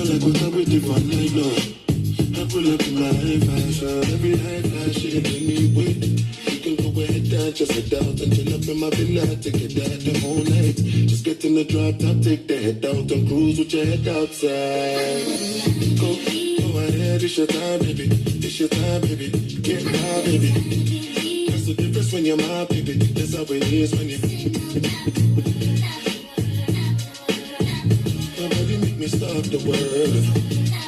feel like we're with you for night long. I pull up in my high fashion, every high fashion in me way. You can go ahead and just head out and chill up in my villa, take it out the whole night. Just get in the drop top, take the head out and cruise with your head outside. Go ahead, it's your time, baby. It's your time, baby. Get high, baby. That's the difference when you're my baby. That's how it is when you. Nobody make me stop the world.